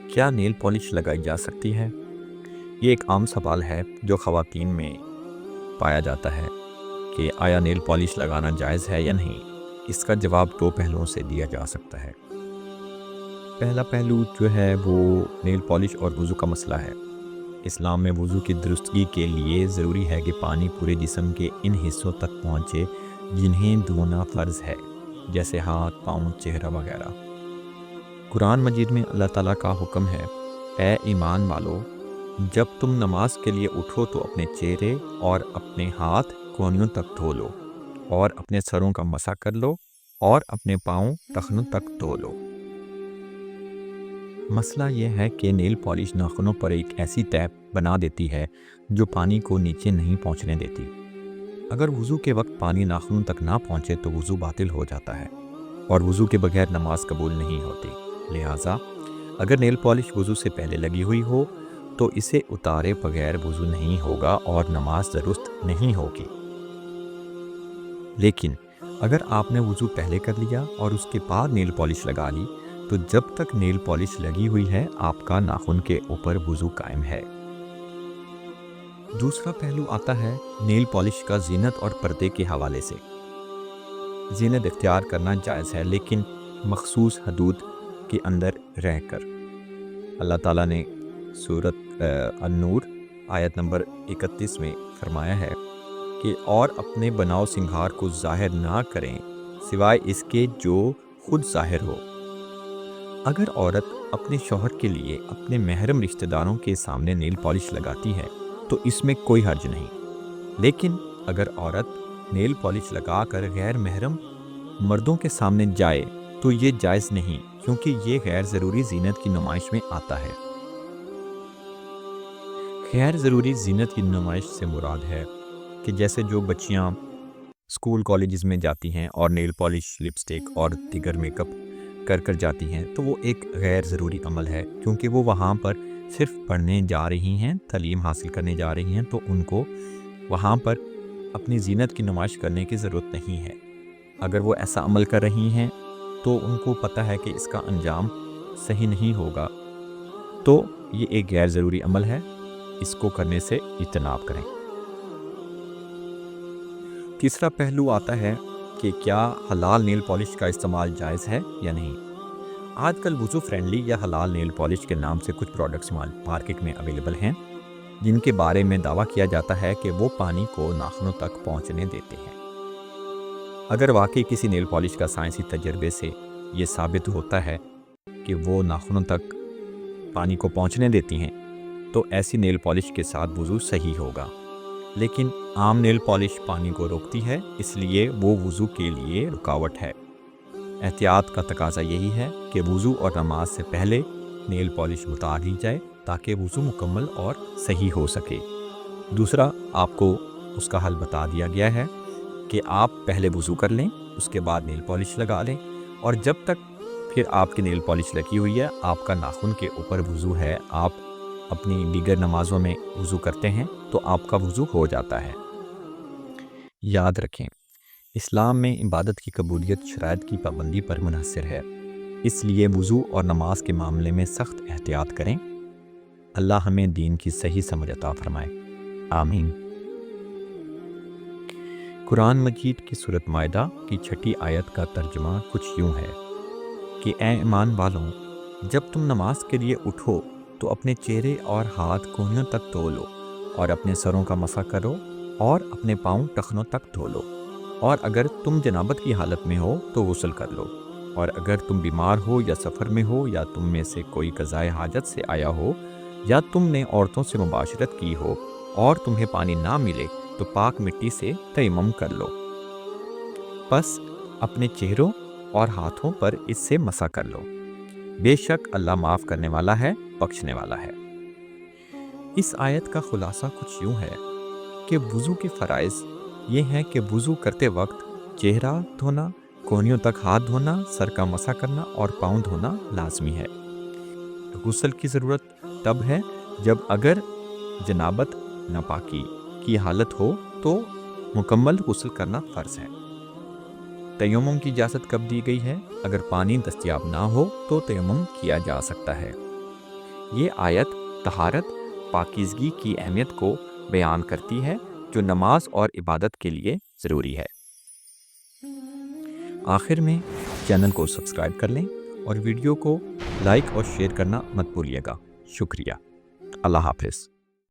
کیا nail polish لگائی جا سکتی ہے؟ یہ ایک عام سوال ہے جو خواتین میں پایا جاتا ہے کہ آیا نیل پالش لگانا جائز ہے یا نہیں۔ اس کا جواب دو پہلوؤں سے دیا جا سکتا ہے۔ پہلا پہلو جو ہے وہ نیل پالش اور وضو کا مسئلہ ہے۔ اسلام میں وضو کی درستگی کے لیے ضروری ہے کہ پانی پورے جسم کے ان حصوں تک پہنچے جنہیں دھونا فرض ہے، جیسے ہاتھ، پاؤں، چہرہ وغیرہ۔ قرآن مجید میں اللہ تعالیٰ کا حکم ہے، اے ایمان والو، جب تم نماز کے لیے اٹھو تو اپنے چہرے اور اپنے ہاتھ کونیوں تک دھو لو، اور اپنے سروں کا مسح کر لو، اور اپنے پاؤں ٹخنوں تک دھو لو۔ مسئلہ یہ ہے کہ نیل پالش ناخنوں پر ایک ایسی تہ بنا دیتی ہے جو پانی کو نیچے نہیں پہنچنے دیتی۔ اگر وضو کے وقت پانی ناخنوں تک نہ پہنچے تو وضو باطل ہو جاتا ہے، اور وضو کے بغیر نماز قبول نہیں ہوتی۔ لہٰذا اگر نیل پالش وضو سے پہلے لگی ہوئی ہو تو اسے اتارے بغیر وضو نہیں ہوگا اور نماز درست نہیں ہوگی۔ لیکن اگر آپ نے وضو پہلے کر لیا اور اس کے بعد نیل پالش لگا لی تو جب تک نیل پالش لگی ہوئی ہے آپ کا ناخن کے اوپر وضو قائم ہے۔ دوسرا پہلو آتا ہے نیل پالش کا زینت اور پردے کے حوالے سے۔ زینت اختیار کرنا جائز ہے، لیکن مخصوص حدود کے اندر رہ کر۔ اللہ تعالیٰ نے سورۃ النور آیت نمبر 31 میں فرمایا ہے کہ اور اپنے بناؤ سنگھار کو ظاہر نہ کریں سوائے اس کے جو خود ظاہر ہو۔ اگر عورت اپنے شوہر کے لیے اپنے محرم رشتہ داروں کے سامنے نیل پالش لگاتی ہے تو اس میں کوئی حرج نہیں، لیکن اگر عورت نیل پالش لگا کر غیر محرم مردوں کے سامنے جائے تو یہ جائز نہیں، کیونکہ یہ غیر ضروری زینت کی نمائش میں آتا ہے۔ غیر ضروری زینت کی نمائش سے مراد ہے کہ جیسے جو بچیاں اسکول کالجز میں جاتی ہیں اور نیل پالش، لپسٹک اور دیگر میک اپ کر جاتی ہیں تو وہ ایک غیر ضروری عمل ہے، کیونکہ وہ وہاں پر صرف پڑھنے جا رہی ہیں، تعلیم حاصل کرنے جا رہی ہیں، تو ان کو وہاں پر اپنی زینت کی نمائش کرنے کی ضرورت نہیں ہے۔ اگر وہ ایسا عمل کر رہی ہیں تو ان کو پتہ ہے کہ اس کا انجام صحیح نہیں ہوگا، تو یہ ایک غیر ضروری عمل ہے، اس کو کرنے سے اجتناب کریں۔ تیسرا پہلو آتا ہے کہ کیا حلال نیل پالش کا استعمال جائز ہے یا نہیں۔ آج کل وضو فرینڈلی یا حلال نیل پالش کے نام سے کچھ پروڈکٹس مارکیٹ میں اویلیبل ہیں جن کے بارے میں دعویٰ کیا جاتا ہے کہ وہ پانی کو ناخنوں تک پہنچنے دیتے ہیں۔ اگر واقعی کسی نیل پالش کا سائنسی تجربے سے یہ ثابت ہوتا ہے کہ وہ ناخنوں تک پانی کو پہنچنے دیتی ہیں تو ایسی نیل پالش کے ساتھ وضو صحیح ہوگا، لیکن عام نیل پالش پانی کو روکتی ہے، اس لیے وہ وضو کے لیے رکاوٹ ہے۔ احتیاط کا تقاضا یہی ہے کہ وضو اور نماز سے پہلے نیل پالش اتار لی جائے تاکہ وضو مکمل اور صحیح ہو سکے۔ دوسرا، آپ کو اس کا حل بتا دیا گیا ہے کہ آپ پہلے وضو کر لیں، اس کے بعد نیل پالش لگا لیں، اور جب تک پھر آپ کی نیل پالش لگی ہوئی ہے، آپ کا ناخن کے اوپر وضو ہے، آپ اپنی دیگر نمازوں میں وضو کرتے ہیں تو آپ کا وضو ہو جاتا ہے۔ یاد رکھیں، اسلام میں عبادت کی قبولیت شرائط کی پابندی پر منحصر ہے، اس لیے وضو اور نماز کے معاملے میں سخت احتیاط کریں۔ اللہ ہمیں دین کی صحیح سمجھ عطا فرمائے، آمین۔ قرآن مجید کی سورۃ مائدہ کی 6 آیت کا ترجمہ کچھ یوں ہے کہ اے ایمان والوں، جب تم نماز کے لیے اٹھو تو اپنے چہرے اور ہاتھ کونیوں تک دھو لو، اور اپنے سروں کا مسح کرو، اور اپنے پاؤں ٹخنوں تک دھو لو، اور اگر تم جنابت کی حالت میں ہو تو غسل کر لو، اور اگر تم بیمار ہو یا سفر میں ہو یا تم میں سے کوئی قضائے حاجت سے آیا ہو یا تم نے عورتوں سے مباشرت کی ہو اور تمہیں پانی نہ ملے تو پاک مٹی سے تیمم کر لو، پس اپنے چہروں اور ہاتھوں پر اس سے مسح کر لو، بے شک اللہ معاف کرنے والا ہے، بخشنے والا ہے۔ اس آیت کا خلاصہ کچھ یوں ہے کہ وضو کے فرائض یہ ہیں کہ وضو کرتے وقت چہرہ دھونا، کونیوں تک ہاتھ دھونا، سر کا مسح کرنا اور پاؤں دھونا لازمی ہے۔ غسل کی ضرورت تب ہے جب اگر جنابت ناپاکی کی حالت ہو تو مکمل غسل کرنا فرض ہے۔ تیمم کی اجازت کب دی گئی ہے؟ اگر پانی دستیاب نہ ہو تو تیمم کیا جا سکتا ہے۔ یہ آیت طہارت، پاکیزگی کی اہمیت کو بیان کرتی ہے جو نماز اور عبادت کے لیے ضروری ہے۔ آخر میں چینل کو سبسکرائب کر لیں اور ویڈیو کو لائک اور شیئر کرنا مت بھولیے گا۔ شکریہ۔ اللہ حافظ۔